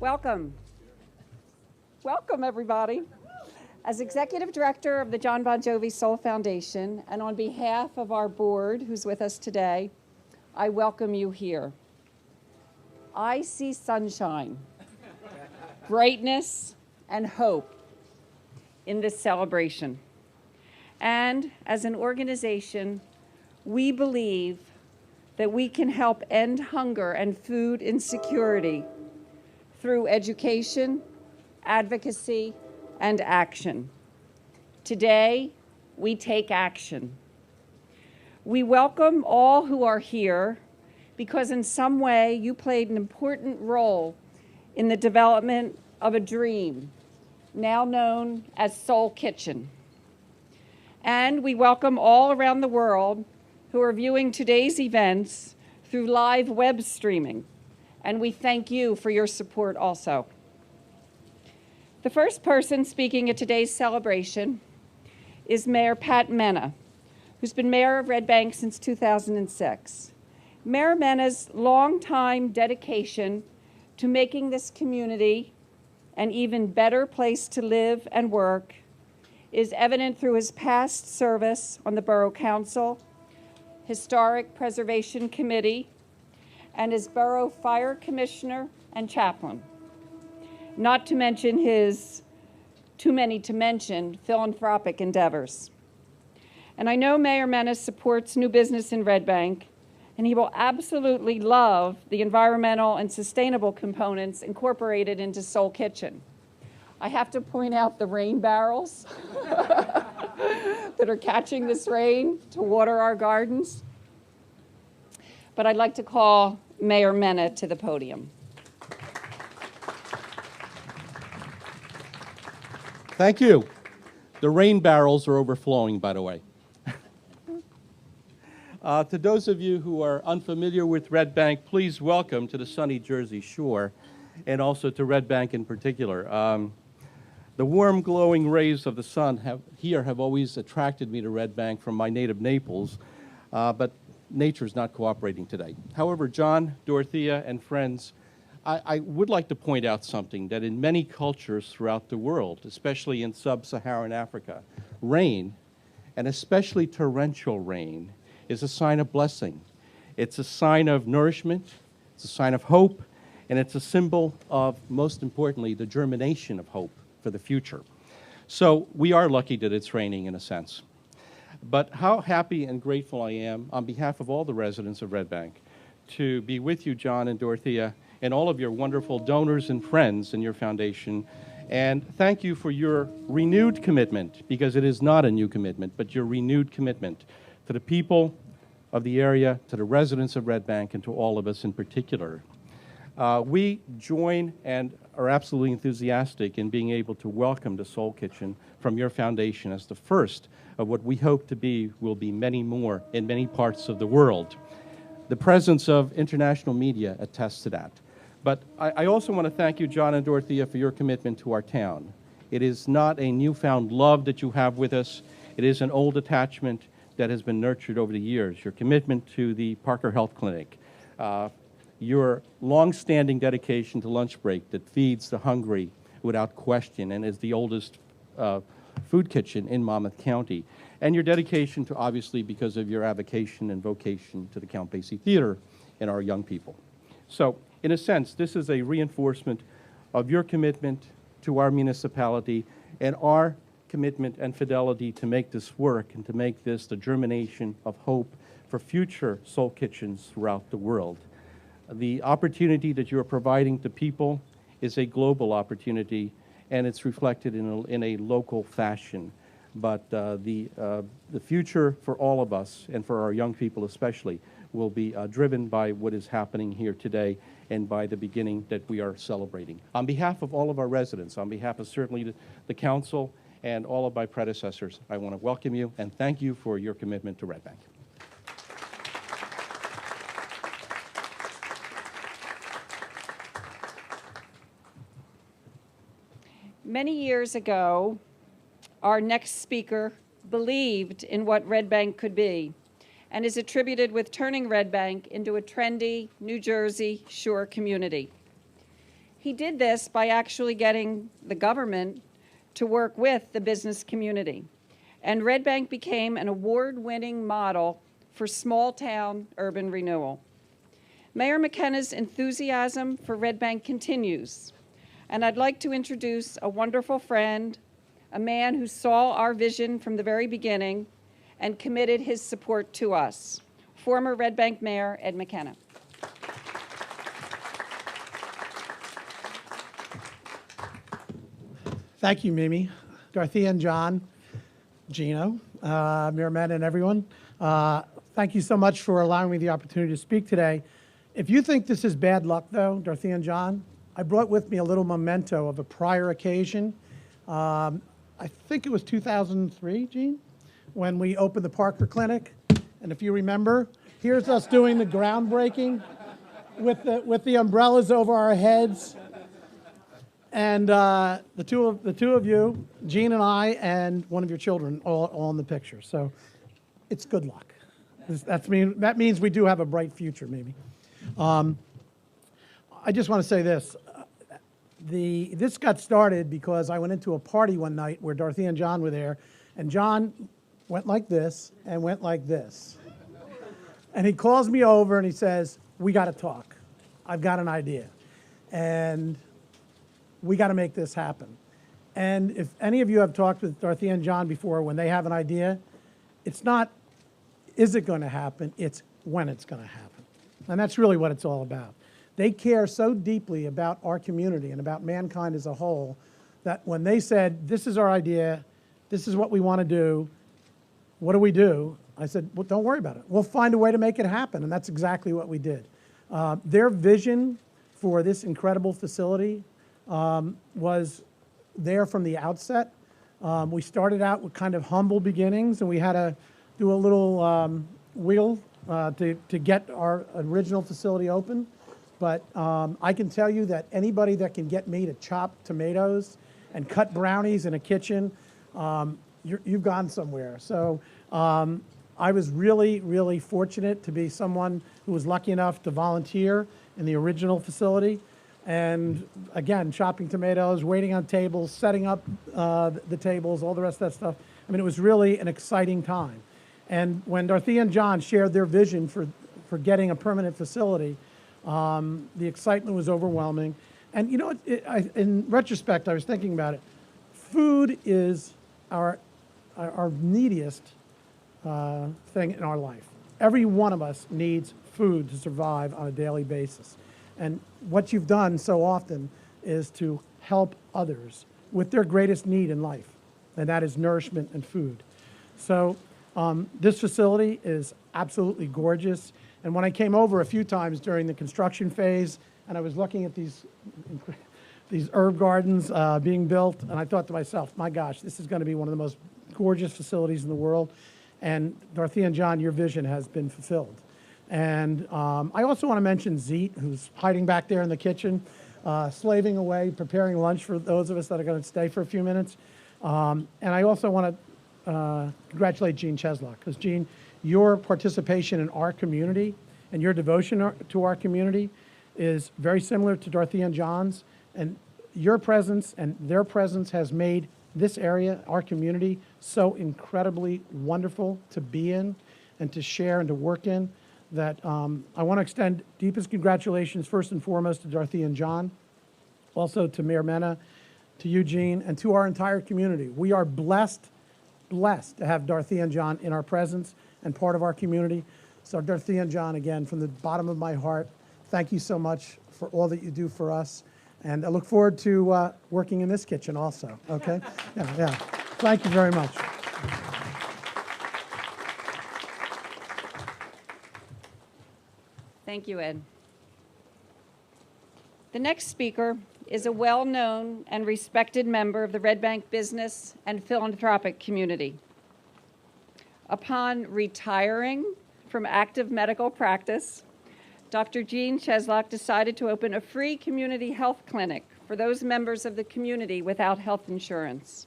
Welcome. Welcome, everybody. As Executive Director of the Jon Bon Jovi Soul Foundation, and on behalf of our board who's with us today, I welcome you here. I see sunshine, brightness, and hope in this celebration. And as an organization, we believe that we can help end hunger and food insecurity through education, advocacy, and action. Today, we take action. We welcome all who are here because in some way you played an important role in the development of a dream, now known as Soul Kitchen. And we welcome all around the world who are viewing today's events through live web streaming, and we thank you for your support also. The first person speaking at today's celebration is Mayor Pat Menna, who's been mayor of Red Bank since 2006. Mayor Menna's longtime dedication to making this community an even better place to live and work is evident through his past service on the Borough Council, Historic Preservation Committee, and as Borough Fire Commissioner and Chaplain. Not to mention his too many to mention philanthropic endeavors. And I know Mayor Menna supports new business in Red Bank, and he will absolutely love the environmental and sustainable components incorporated into Soul Kitchen. I have to point out the rain barrels that are catching this rain to water our gardens. But I'd like to call Mayor Menna to the podium. Thank you. The rain barrels are overflowing, by the way. To those of you who are unfamiliar with Red Bank, please welcome to the sunny Jersey Shore, and also to Red Bank in particular. The warm, glowing rays of the sun have always attracted me to Red Bank from my native Naples, but nature's not cooperating today. However, John, Dorothea, and friends, I would like to point out something that in many cultures throughout the world, especially in sub-Saharan Africa, rain, and especially torrential rain, is a sign of blessing. It's a sign of nourishment, it's a sign of hope, and it's a symbol of, most importantly, the germination of hope for the future. So we are lucky that it's raining in a sense. But how happy and grateful I am on behalf of all the residents of Red Bank to be with you, John and Dorothea, and all of your wonderful donors and friends in your foundation. And thank you for your renewed commitment, because it is not a new commitment, but your renewed commitment to the people of the area, to the residents of Red Bank, and to all of us in particular. We join and are absolutely enthusiastic in being able to welcome the Soul Kitchen from your foundation as the first of what we hope to be will be many more in many parts of the world. The presence of international media attests to that. But I also want to thank you, John and Dorothea, for your commitment to our town. It is not a newfound love that you have with us. It is an old attachment that has been nurtured over the years. Your commitment to the Parker Health Clinic, your long-standing dedication to lunch break that feeds the hungry without question and is the oldest food kitchen in Monmouth County, and your dedication to, obviously, because of your avocation and vocation, to the Count Basie Theater and our young people. So, in a sense, this is a reinforcement of your commitment to our municipality and our commitment and fidelity to make this work and to make this the germination of hope for future Soul Kitchens throughout the world. The opportunity that you're providing to people is a global opportunity, and it's reflected in a local fashion. But the future for all of us, and for our young people especially, will be driven by what is happening here today and by the beginning that we are celebrating. On behalf of all of our residents, on behalf of certainly the council and all of my predecessors, I want to welcome you and thank you for your commitment to Red Bank. Many years ago, our next speaker believed in what Red Bank could be and is attributed with turning Red Bank into a trendy New Jersey shore community. He did this by actually getting the government to work with the business community. And Red Bank became an award-winning model for small-town urban renewal. Mayor McKenna's enthusiasm for Red Bank continues. And I'd like to introduce a wonderful friend, a man who saw our vision from the very beginning and committed his support to us, former Red Bank Mayor Ed McKenna. Thank you, Mimi, Dorothea and John, Gino, Mayor Menna, and everyone. Thank you so much for allowing me the opportunity to speak today. If you think this is bad luck, though, Dorothea and John, I brought with me a little memento of a prior occasion. I think it was 2003, Gene, when we opened the Parker Clinic. And if you remember, here's us doing the groundbreaking with the umbrellas over our heads. And the two of you, Gene and I, and one of your children, all in the picture. So it's good luck. That means we do have a bright future, maybe. I just want to say this. This got started because I went into a party one night where Dorothea and John were there, and John went like this and went like this. And he calls me over and he says, "We got to talk. I've got an idea. And we got to make this happen." And if any of you have talked with Dorothea and John before, when they have an idea, it's not, is it going to happen? It's when it's going to happen. And that's really what it's all about. They care so deeply about our community and about mankind as a whole that when they said, "This is our idea, this is what we want to do, what do?" I said, "Well, don't worry about it. We'll find a way to make it happen." And that's exactly what we did. Their vision for this incredible facility was there from the outset. We started out with kind of humble beginnings, and we had to do a little wheel to get our original facility open. But I can tell you that anybody that can get me to chop tomatoes and cut brownies in a kitchen, you've gone somewhere. So I was really, really fortunate to be someone who was lucky enough to volunteer in the original facility. And again, chopping tomatoes, waiting on tables, setting up the tables, all the rest of that stuff. I mean, it was really an exciting time. And when Dorothea and John shared their vision for getting a permanent facility, the excitement was overwhelming. And you know, in retrospect, I was thinking about it. Food is our neediest thing in our life. Every one of us needs food to survive on a daily basis. And what you've done so often is to help others with their greatest need in life, and that is nourishment and food. So this facility is absolutely gorgeous. And when I came over a few times during the construction phase, and I was looking at these herb gardens being built, and I thought to myself, my gosh, this is going to be one of the most gorgeous facilities in the world. And Dorothea and John, your vision has been fulfilled. And I also want to mention Zeet, who's hiding back there in the kitchen, slaving away, preparing lunch for those of us that are going to stay for a few minutes. And I also want to congratulate Eugene Cheslock, because Gene, your participation in our community and your devotion to our community is very similar to Dorothea and John's. And your presence and their presence has made this area, our community, so incredibly wonderful to be in and to share and to work in, that I want to extend deepest congratulations first and foremost to Dorothea and John, also to Mayor Menna, to Eugene, and to our entire community. We are blessed to have Dorothea and John in our presence and part of our community. So Dorothea and John, again, from the bottom of my heart, thank you so much for all that you do for us. And I look forward to working in this kitchen also, okay? Yeah. Thank you very much. Thank you, Ed. The next speaker is a well-known and respected member of the Red Bank business and philanthropic community. Upon retiring from active medical practice, Dr. Eugene Cheslock decided to open a free community health clinic for those members of the community without health insurance.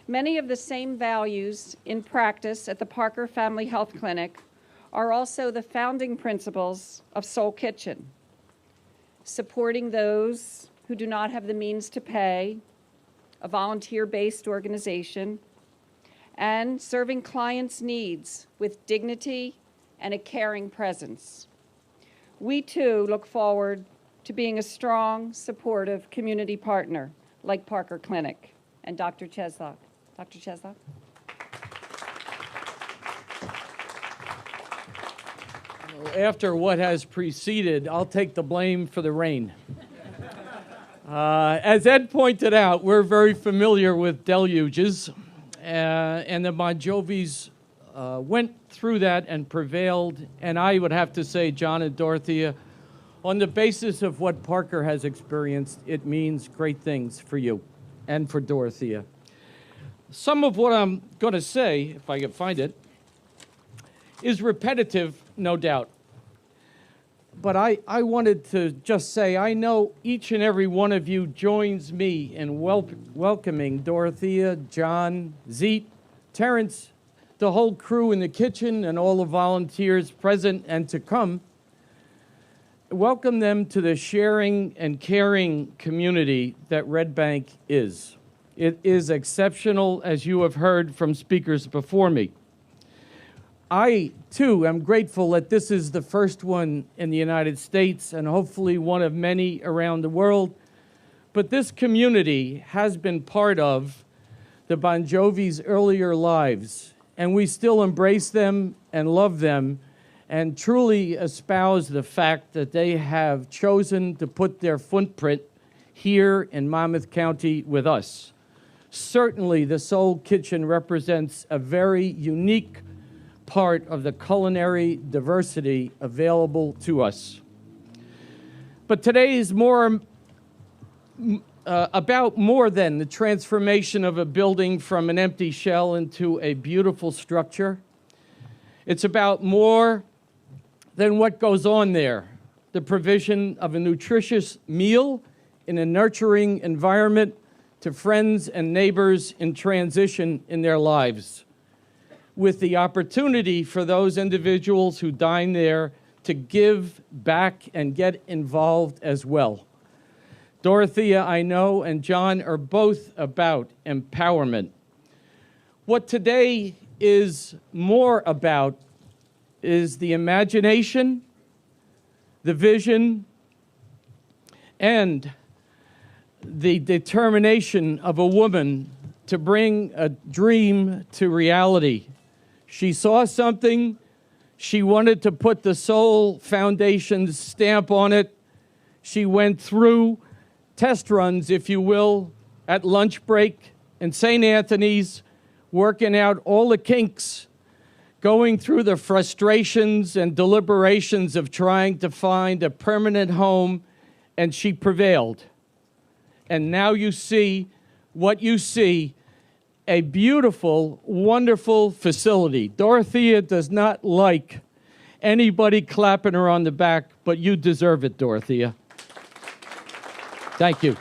Many of the same values in practice at the Parker Family Health Clinic are also the founding principles of Soul Kitchen. supporting those who do not have the means to pay, a volunteer-based organization, and serving clients' needs with dignity and a caring presence. We too look forward to being a strong, supportive community partner like Parker Clinic and Dr. Cheslock. Dr. Cheslock? After what has preceded, I'll take the blame for the rain. As Ed pointed out, we're very familiar with deluges, and the Bon Jovis went through that and prevailed, and I would have to say, John and Dorothea, on the basis of what Parker has experienced, it means great things for you and for Dorothea. Some of what I'm going to say, if I can find it, is repetitive, no doubt. But I wanted to just say, I know each and every one of you joins me in welcoming Dorothea, John, Zeet, Terrence, the whole crew in the kitchen, and all the volunteers present and to come. Welcome them to the sharing and caring community that Red Bank is. It is exceptional, as you have heard from speakers before me. I, too, am grateful that this is the first one in the United States and hopefully one of many around the world. But this community has been part of the Bon Jovi's earlier lives, and we still embrace them and love them and truly espouse the fact that they have chosen to put their footprint here in Monmouth County with us. Certainly, the Soul Kitchen represents a very unique part of the culinary diversity available to us. But today is more about more than the transformation of a building from an empty shell into a beautiful structure. It's about more than what goes on there, the provision of a nutritious meal in a nurturing environment to friends and neighbors in transition in their lives, with the opportunity for those individuals who dine there to give back and get involved as well. Dorothea, I know, and John are both about empowerment. What today is more about is the imagination, the vision, and the determination of a woman to bring a dream to reality. She saw something, she wanted to put the Soul Foundation's stamp on it. She went through test runs, if you will, at lunch break in St. Anthony's, working out all the kinks, going through the frustrations and deliberations of trying to find a permanent home, and she prevailed. And now you see what you see, a beautiful, wonderful facility. Dorothea does not like anybody clapping her on the back, but you deserve it, Dorothea. Thank you.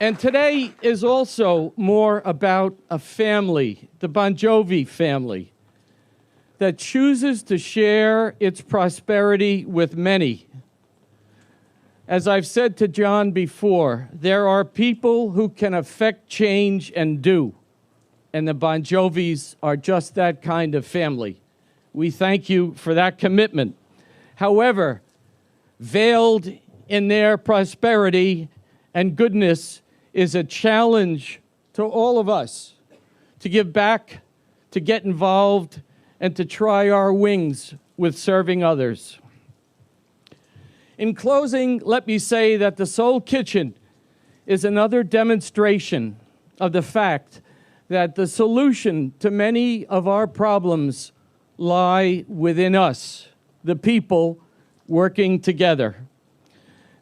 And today is also more about a family, the Bon Jovi family, that chooses to share its prosperity with many. As I've said to John before, there are people who can affect change and do, and the Bon Jovis are just that kind of family. We thank you for that commitment. However, veiled in their prosperity and goodness is a challenge to all of us to give back, to get involved, and to try our wings with serving others. In closing, let me say that the Soul Kitchen is another demonstration of the fact that the solution to many of our problems lie within us, the people working together.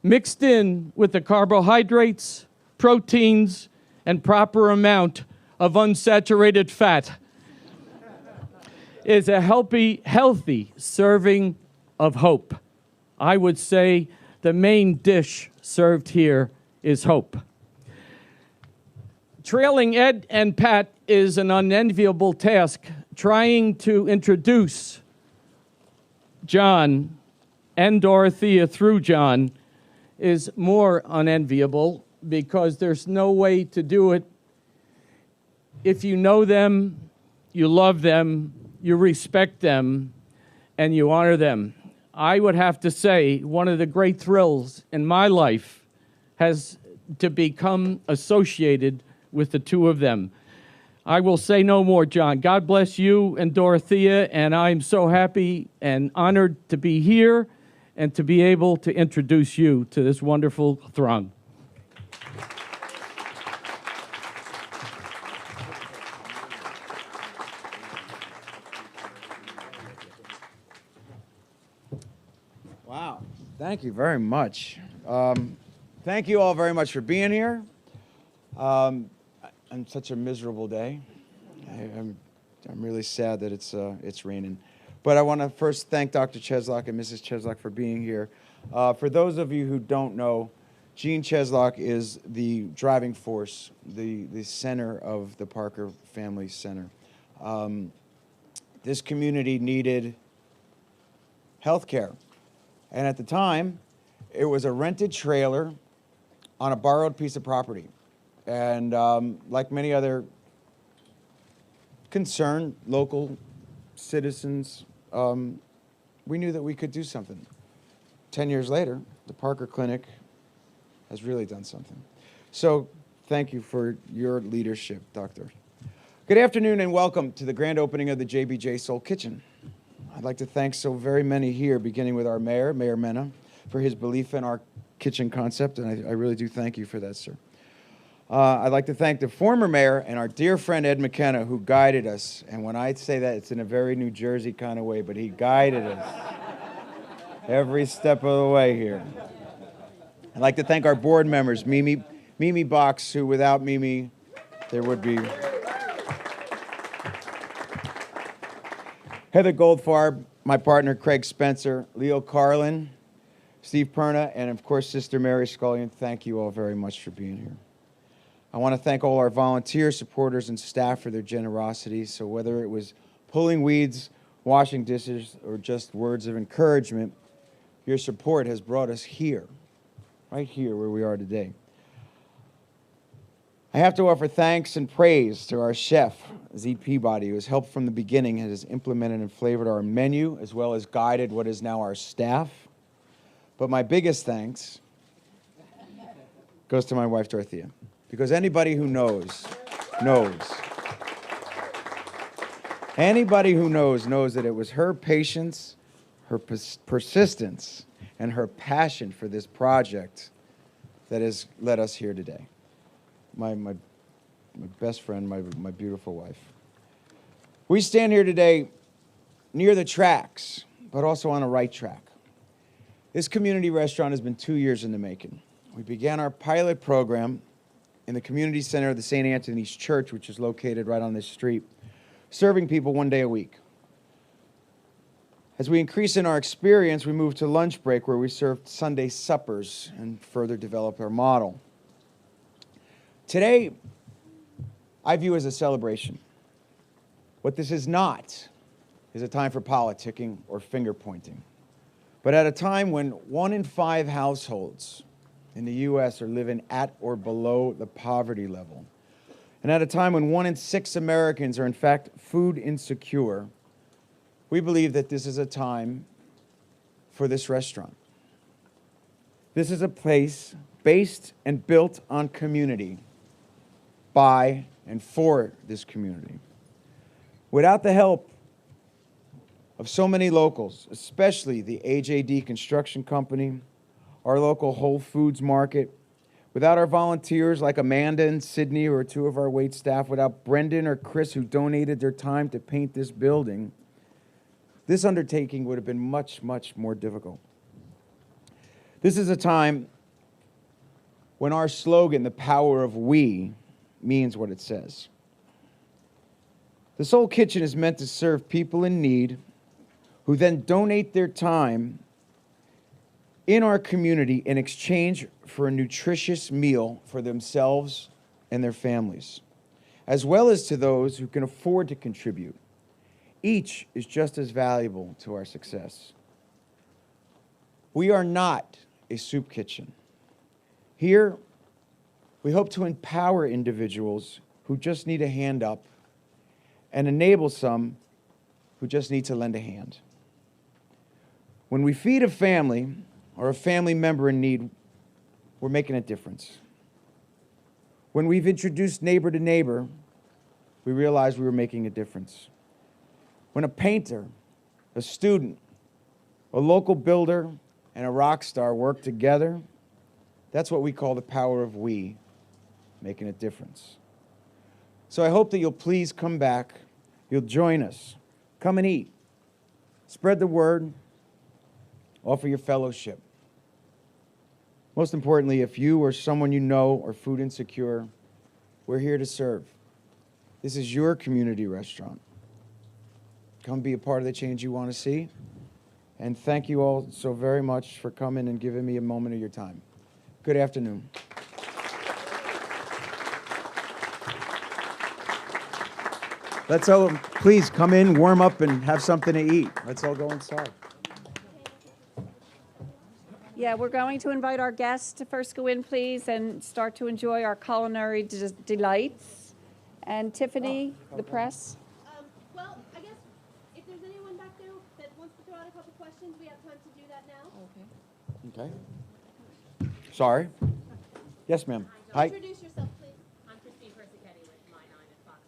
Mixed in with the carbohydrates, proteins, and proper amount of unsaturated fat is a healthy serving of hope. I would say the main dish served here is hope. Trailing Ed and Pat is an unenviable task, trying to introduce John and Dorothea through Jon is more unenviable, because there's no way to do it if you know them, you love them, you respect them, and you honor them. I would have to say one of the great thrills in my life has to become associated with the two of them. I will say no more, Jon. God bless you and Dorothea, and I'm so happy and honored to be here and to be able to introduce you to this wonderful throng. Wow, thank you very much. Thank you all very much for being here. On such a miserable day. I'm really sad that it's raining. But I want to first thank Dr. Cheslock and Mrs. Cheslock for being here. For those of you who don't know, Eugene Cheslock is the driving force, the center of the Parker Family Center. This community needed health care. And at the time, it was a rented trailer on a borrowed piece of property. And like many other concerned local citizens, we knew that we could do something. 10 years later, the Parker Clinic has really done something. So thank you for your leadership, Doctor. Good afternoon and welcome to the grand opening of the JBJ Soul Kitchen. I'd like to thank so very many here, beginning with our mayor, Mayor Menna, for his belief in our kitchen concept, and I really do thank you for that, sir. I'd like to thank the former mayor and our dear friend Ed McKenna, who guided us. And when I say that, it's in a very New Jersey kind of way, but he guided us every step of the way here. I'd like to thank our board members, Mimi Box, who without Mimi, there would be Heather Goldfarb, my partner Craig Spencer, Leo Carlin, Steve Perna, and of course Sister Mary Scullion. Thank you all very much for being here. I want to thank all our volunteers, supporters, and staff for their generosity. So whether it was pulling weeds, washing dishes, or just words of encouragement, your support has brought us here, right here where we are today. I have to offer thanks and praise to our chef, Zeke Peabody, who has helped from the beginning and has implemented and flavored our menu, as well as guided what is now our staff. But my biggest thanks goes to my wife, Dorothea. Because anybody who knows. Anybody who knows that it was her patience, her persistence, and her passion for this project that has led us here today. My best friend, my beautiful wife. We stand here today near the tracks, but also on a right track. This community restaurant has been 2 years in the making. We began our pilot program in the community center of the St. Anthony's Church, which is located right on this street, serving people 1 day a week. As we increase in our experience, we moved to lunch break, where we served Sunday suppers and further developed our model. Today, I view as a celebration. What this is not is a time for politicking or finger pointing, but at a time when 1 in 5 households in the U.S. are living at or below the poverty level, and at a time when 1 in 6 Americans are in fact food insecure, we believe that this is a time for this restaurant. This is a place based and built on community, by and for this community. Without the help of so many locals, especially the AJD Construction Company, our local Whole Foods Market, without our volunteers like Amanda and Sydney or 2 of our wait staff, without Brendan or Chris who donated their time to paint this building, this undertaking would have been much, much more difficult. This is a time when our slogan, the power of we, means what it says. The Soul Kitchen is meant to serve people in need who then donate their time in our community in exchange for a nutritious meal for themselves and their families, as well as to those who can afford to contribute. Each is just as valuable to our success. We are not a soup kitchen. Here, we hope to empower individuals who just need a hand up and enable some who just need to lend a hand. When we feed a family or a family member in need, we're making a difference. When we've introduced neighbor to neighbor, we realized we were making a difference. When a painter, a student, a local builder, and a rock star work together, that's what we call the power of we, making a difference. So I hope that you'll please come back, you'll join us, come and eat, spread the word, offer your fellowship. Most importantly, if you or someone you know are food insecure, we're here to serve. This is your community restaurant. Come be a part of the change you want to see. And thank you all so very much for coming and giving me a moment of your time. Good afternoon. Let's all please come in, warm up, and have something to eat. Let's all go inside. Yeah, we're going to invite our guests to first go in, please, and start to enjoy our culinary delights. And Tiffany, the press. Well, I guess if there's anyone back there that wants to throw out a couple questions, we have time to do that now. Okay. Sorry. Yes, ma'am. Hi. Introduce yourself, please. I'm Christine Persichetti with My 9 and Fox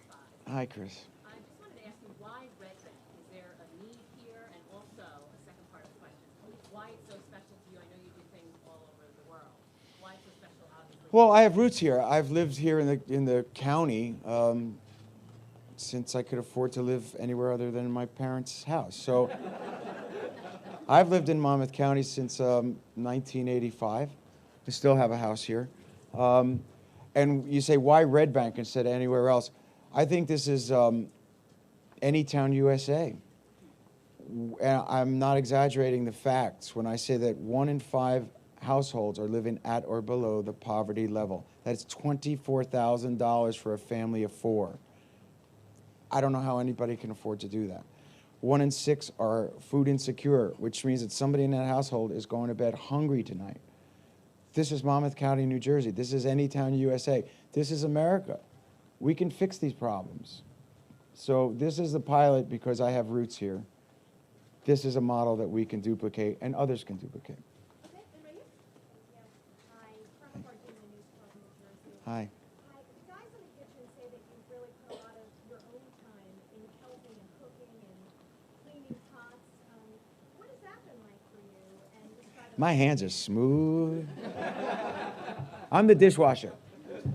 5. Hi, Chris. I just wanted to ask you, why Red Bank? Is there a need here? And also, a second part of the question, why it's so special to you? I know you do things all over the world. Why it's so special, obviously? Well, I have roots here. I've lived here in the county since I could afford to live anywhere other than my parents' house. So I've lived in Monmouth County since 1985. I still have a house here. And you say, why Red Bank instead of anywhere else? I think this is Anytown, USA. And I'm not exaggerating the facts when I say that 1 in 5 households are living at or below the poverty level. That's $24,000 for a family of 4. I don't know how anybody can afford to do that. 1 in 6 are food insecure, which means that somebody in that household is going to bed hungry tonight. This is Monmouth County, New Jersey. This is Anytown, USA. This is America. We can fix these problems. So this is the pilot because I have roots here. This is a model that we can duplicate and others can duplicate. Okay, and right here? Yes. Hi, from Virginia News Club, New Jersey. Hi. Hi, the guys in the kitchen say that you've really put a lot of your own time in helping and cooking and cleaning pots. What has that been like for you? And describe My hands are smooth. I'm the dishwasher.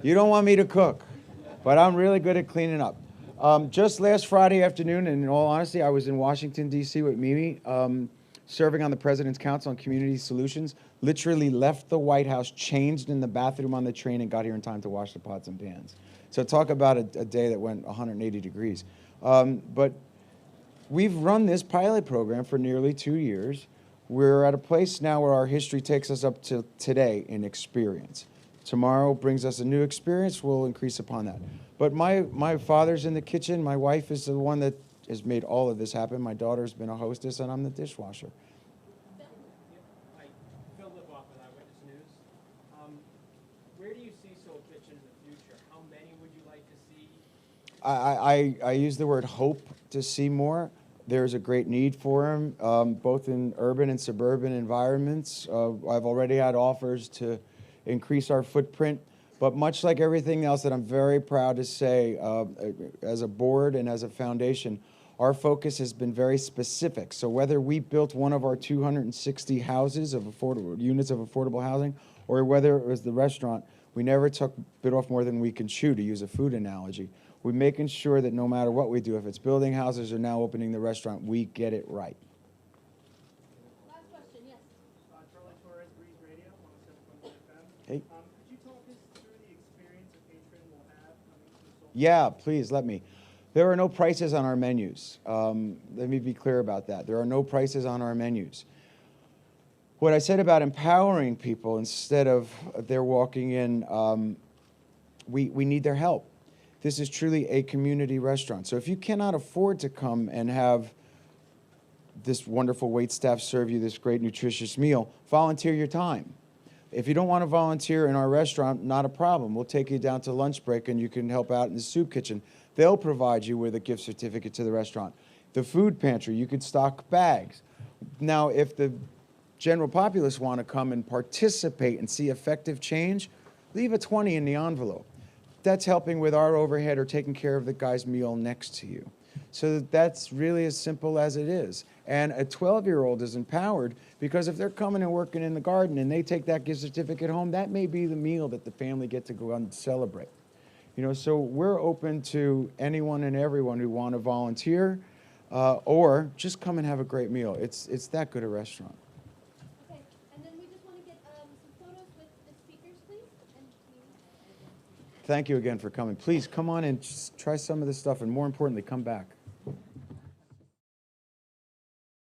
You don't want me to cook, but I'm really good at cleaning up. Just last Friday afternoon, and in all honesty, I was in Washington, D.C. with Mimi, serving on the President's Council on Community Solutions, literally left the White House, changed in the bathroom on the train, and got here in time to wash the pots and pans. So talk about a day that went 180 degrees. But we've run this pilot program for nearly 2 years. We're at a place now where our history takes us up to today in experience. Tomorrow brings us a new experience, we'll increase upon that. But my father's in the kitchen, my wife is the one that has made all of this happen. My daughter's been a hostess, and I'm the dishwasher. Hi, Phil Lipoff with Eyewitness News. Where do you see Soul Kitchen in the future? How many would you like to see? I use the word hope to see more. There's a great need for them, both in urban and suburban environments. I've already had offers to increase our footprint. But much like everything else that I'm very proud to say, as a board and as a foundation, our focus has been very specific. So whether we built one of our 260 houses of units of affordable housing, or whether it was the restaurant, we never bit off more than we can chew, to use a food analogy. We're making sure that no matter what we do, if it's building houses or now opening the restaurant, we get it right. Last question, yes. Charlie Torres, Breeze Radio, 107.1 FM. Hey. Could you talk us through the experience a patron will have coming to Soul? Yeah, please, let me. There are no prices on our menus. Let me be clear about that. There are no prices on our menus. What I said about empowering people instead of their walking in, we need their help. This is truly a community restaurant. So if you cannot afford to come and have this wonderful wait staff serve you this great nutritious meal, volunteer your time. If you don't want to volunteer in our restaurant, not a problem. We'll take you down to lunch break and you can help out in the soup kitchen. They'll provide you with a gift certificate to the restaurant. The food pantry, you could stock bags. Now, if the general populace want to come and participate and see effective change, leave a 20 in the envelope. That's helping with our overhead or taking care of the guy's meal next to you. So that's really as simple as it is. And a 12-year-old is empowered because if they're coming and working in the garden and they take that gift certificate home, that may be the meal that the family get to go out and celebrate. You know, so we're open to anyone and everyone who want to volunteer or just come and have a great meal. It's that good a restaurant. Okay, and then we just want to get some photos with the speakers, please. And Thank you again for coming. Please come on and just try some of this stuff, and more importantly, come back.